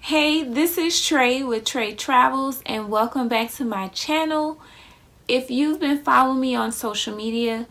Hey, this is Trey with Trey Travels, and welcome back to my channel. If you've been following me on social media,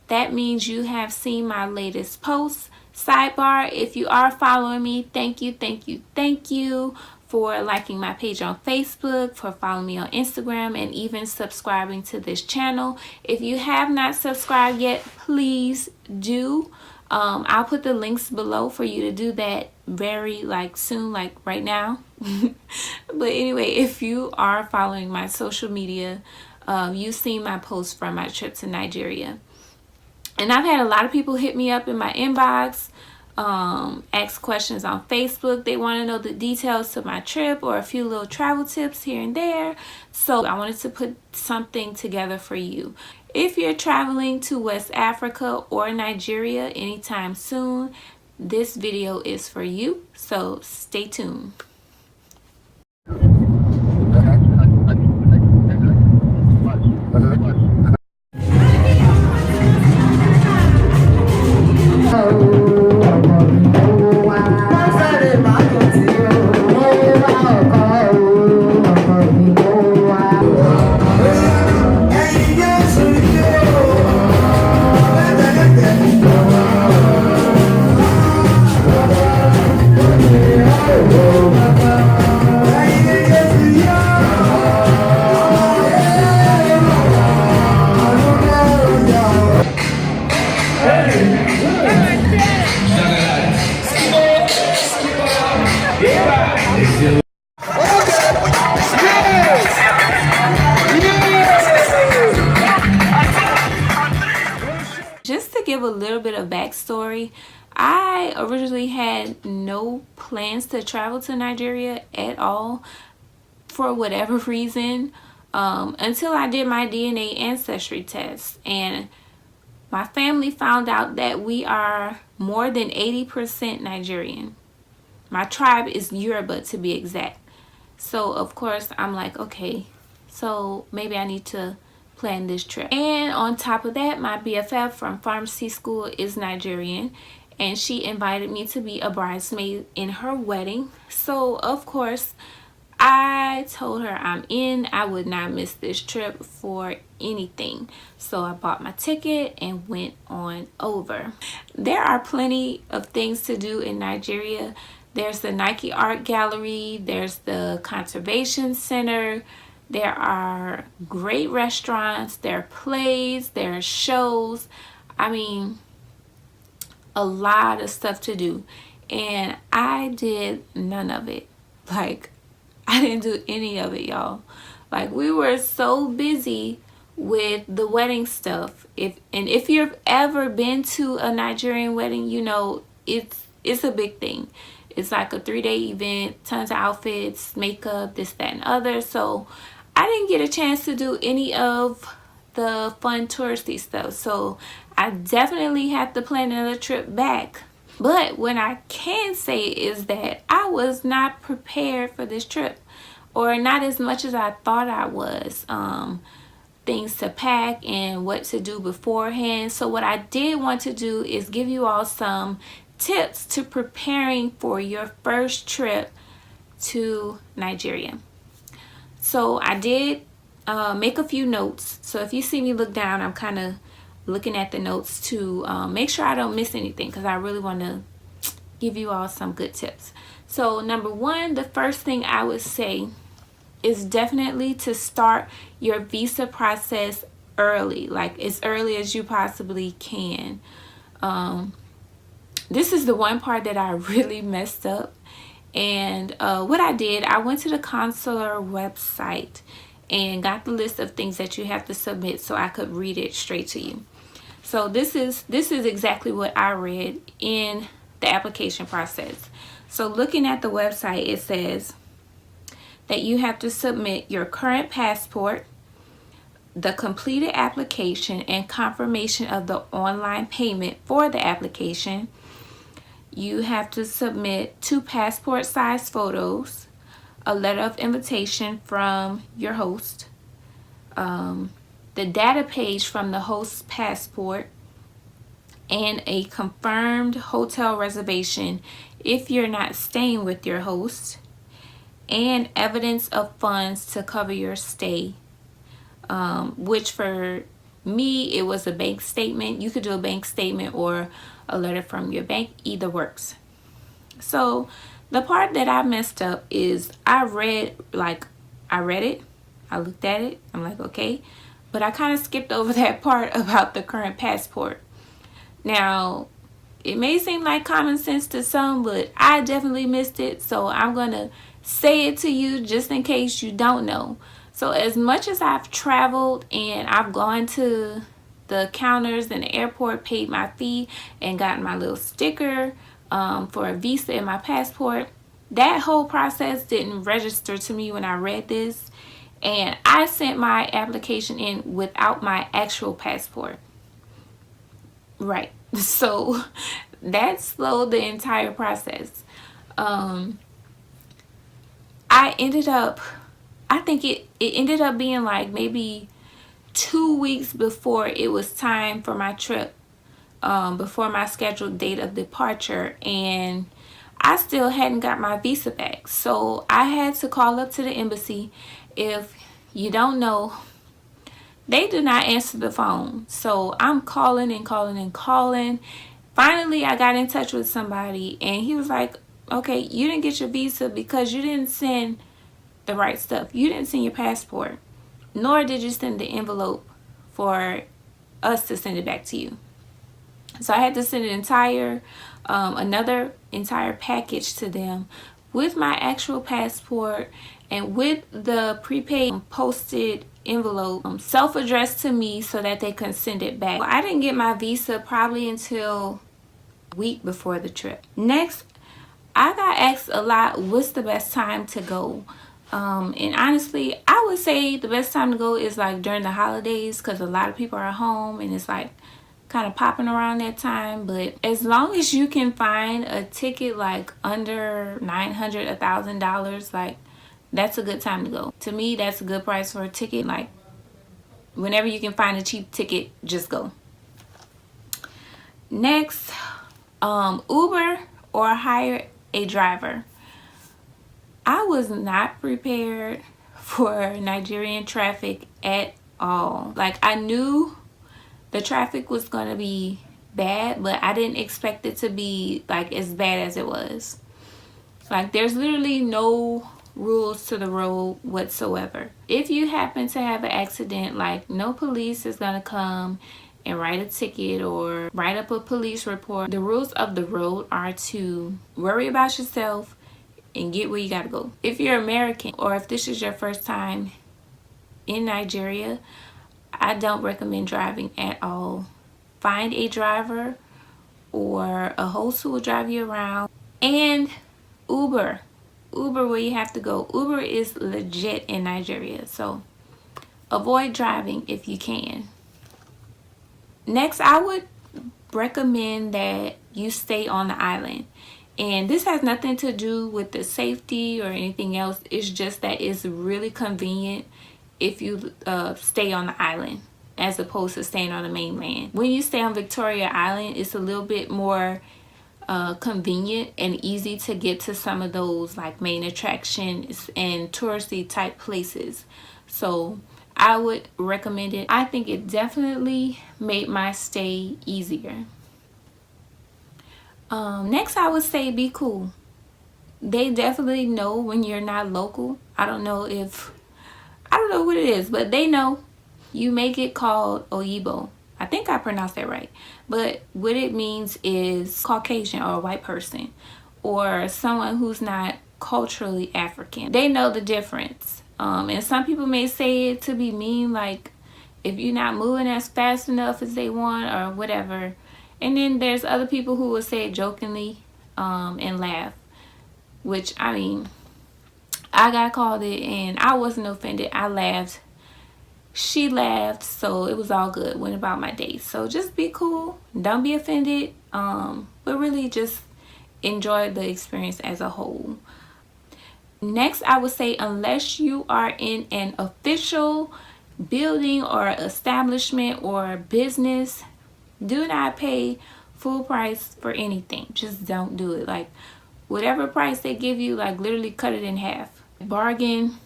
that means you have seen my latest posts. Sidebar, if you are following me, thank you for liking my page on Facebook, for following me on Instagram, and even subscribing to this channel. If you have not subscribed yet, please do. I'll put the links below for you to do that very soon, like right now. But anyway, if you are following my social media, you've seen my posts from my trip to Nigeria. And I've had a lot of people hit me up in my inbox, ask questions on Facebook. They want to know the details to my trip or a few little travel tips here and there. So I wanted to put something together for you. If you're traveling to West Africa or Nigeria anytime soon, this video is for you. So stay tuned. Just to give a little bit of backstory, I originally had no plans to travel to Nigeria at all for whatever reason, until I did my DNA ancestry test, and my family found out that we are more than 80% Nigerian. My tribe is Yoruba, to be exact. So of course I'm like, okay, so maybe I need to plan this trip. And on top of that, my BFF from pharmacy school is Nigerian, and she invited me to be a bridesmaid in her wedding. So of course I told her I'm in. I would not miss this trip for anything. So I bought my ticket and went on over. There are plenty of things to do in Nigeria. There's the Nike Art Gallery, there's the Conservation Center, there are great restaurants, there are plays, there are shows. I mean, a lot of stuff to do. And I did none of it. I didn't do any of it, y'all. We were so busy with the wedding stuff. If you've ever been to a Nigerian wedding, you know it's a big thing. It's like a 3-day event, tons of outfits, makeup, this, that, and other. So I didn't get a chance to do any of the fun touristy stuff. So I definitely have to plan another trip back. But what I can say is that I was not prepared for this trip, or not as much as I thought I was. Things to pack and what to do beforehand. So what I did want to do is give you all some tips to preparing for your first trip to Nigeria. So I did make a few notes. So if you see me look down, I'm kind of looking at the notes to make sure I don't miss anything, because I really want to give you all some good tips. So number one, the first thing I would say is definitely to start your visa process early, as early as you possibly can. This is the one part that I really messed up. And what I did, I went to the consular website and got the list of things that you have to submit so I could read it straight to you. So this is exactly what I read in the application process. So looking at the website, it says that you have to submit your current passport, the completed application, and confirmation of the online payment for the application. You have to submit 2 passport size photos, a letter of invitation from your host, the data page from the host's passport, and a confirmed hotel reservation if you're not staying with your host, and evidence of funds to cover your stay, which for me, it was a bank statement. You could do a bank statement or a letter from your bank, either works. So the part that I messed up is I read it, I looked at it, I'm like, okay, but I kind of skipped over that part about the current passport. Now, it may seem like common sense to some, but I definitely missed it, so I'm going to say it to you just in case you don't know. So as much as I've traveled and I've gone to the counters in the airport, paid my fee, and gotten my little sticker for a visa in my passport, that whole process didn't register to me when I read this. And I sent my application in without my actual passport. Right. So that slowed the entire process. I think it ended up being like maybe 2 weeks before it was time for my trip, before my scheduled date of departure, and I still hadn't got my visa back. So I had to call up to the embassy. If you don't know, they do not answer the phone. So I'm calling and calling and calling. Finally, I got in touch with somebody, and he was like, okay, you didn't get your visa because you didn't send the right stuff. You didn't send your passport, nor did you send the envelope for us to send it back to you. So I had to send another entire package to them with my actual passport and with the prepaid posted envelope, self-addressed to me so that they can send it back. Well, I didn't get my visa probably until a week before the trip. Next, I got asked a lot, what's the best time to go? And honestly, I would say the best time to go is like during the holidays, because a lot of people are home and it's like kind of popping around that time. But as long as you can find a ticket like under $900, $1,000, like that's a good time to go. To me, that's a good price for a ticket. Like whenever you can find a cheap ticket, just go. Next, Uber or hire a driver. I was not prepared for Nigerian traffic at all. Like I knew the traffic was going to be bad, but I didn't expect it to be like as bad as it was. Like there's literally no rules to the road whatsoever. If you happen to have an accident, like no police is going to come and write a ticket or write up a police report. The rules of the road are to worry about yourself and get where you gotta go. If you're American or if this is your first time in Nigeria, I don't recommend driving at all. Find a driver or a host who will drive you around. And Uber where you have to go. Uber is legit in Nigeria, so avoid driving if you can. Next, I would recommend that you stay on the island. And this has nothing to do with the safety or anything else. It's just that it's really convenient if you stay on the island as opposed to staying on the mainland. When you stay on Victoria Island, it's a little bit more convenient and easy to get to some of those like main attractions and touristy type places. So I would recommend it. I think it definitely made my stay easier. Next, I would say be cool. They definitely know when you're not local. I don't know what it is, but they know. You may get called Oyibo. I think I pronounced that right. But what it means is Caucasian or a white person or someone who's not culturally African. They know the difference. And some people may say it to be mean, like if you're not moving as fast enough as they want or whatever. And then there's other people who will say it jokingly and laugh, which, I mean, I got called it and I wasn't offended. I laughed. She laughed, so it was all good. Went about my day. So just be cool. Don't be offended. But really just enjoy the experience as a whole. Next, I would say unless you are in an official building or establishment or business, do not pay full price for anything. Just don't do it. Like whatever price they give you, like literally cut it in half. bargain,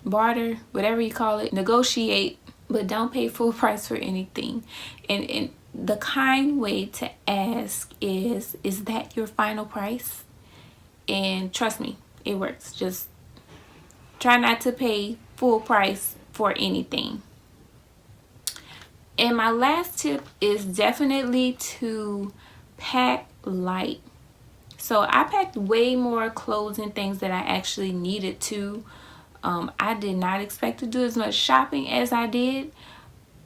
barter, whatever you call it, negotiate, but don't pay full price for anything. And the kind way to ask is that your final price? And trust me, it works. Just try not to pay full price for anything. And my last tip is definitely to pack light. So I packed way more clothes and things that I actually needed to. I did not expect to do as much shopping as I did.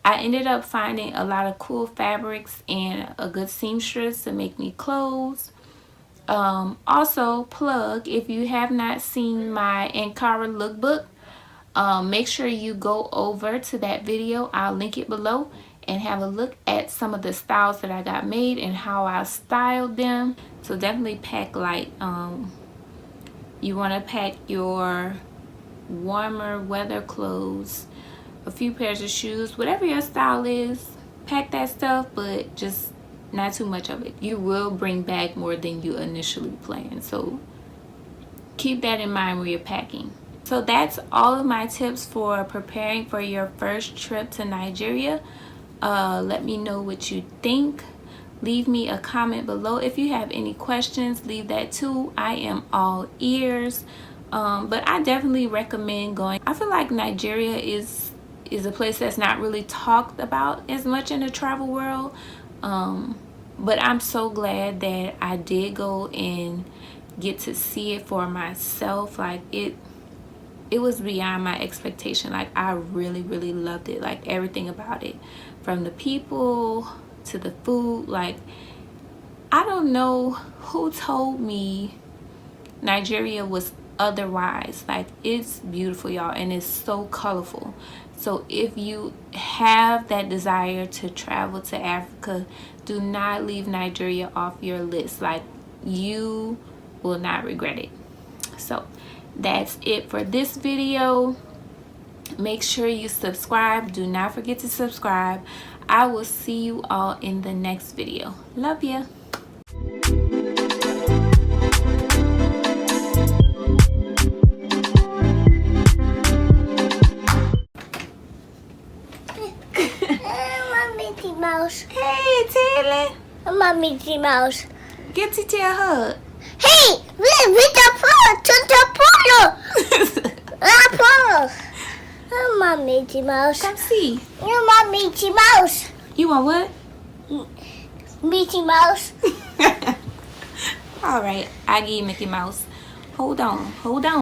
I ended up finding a lot of cool fabrics and a good seamstress to make me clothes. Also, plug, if you have not seen my Ankara lookbook, make sure you go over to that video. I'll link it below and have a look at some of the styles that I got made and how I styled them. So definitely pack light. You want to pack your warmer weather clothes, a few pairs of shoes, whatever your style is, pack that stuff, but just not too much of it. You will bring back more than you initially planned, so keep that in mind when you're packing. So that's all of my tips for preparing for your first trip to Nigeria. Let me know what you think. Leave me a comment below. If you have any questions, leave that too. I am all ears. But I definitely recommend going. I feel like Nigeria is a place that's not really talked about as much in the travel world. But I'm so glad that I did go and get to see it for myself. Like it was beyond my expectation. Like I really loved it. Like everything about it, from the people to the food. Like I don't know who told me Nigeria was otherwise. Like it's beautiful, y'all, and it's so colorful. So if you have that desire to travel to Africa, do not leave Nigeria off your list. Like you will not regret it. So that's it for this video. Make sure you subscribe. Do not forget to subscribe. I will see you all in the next video. Love ya. Mouse. Hey, Taylor. I'm a Mickey Mouse. Get Titi a hug. Hey, with the pole, to the pole. Pole. I'm a Mickey Mouse. Come see. I'm a Mickey Mouse. You want what? Mickey Mouse. All right, I give you Mickey Mouse. Hold on.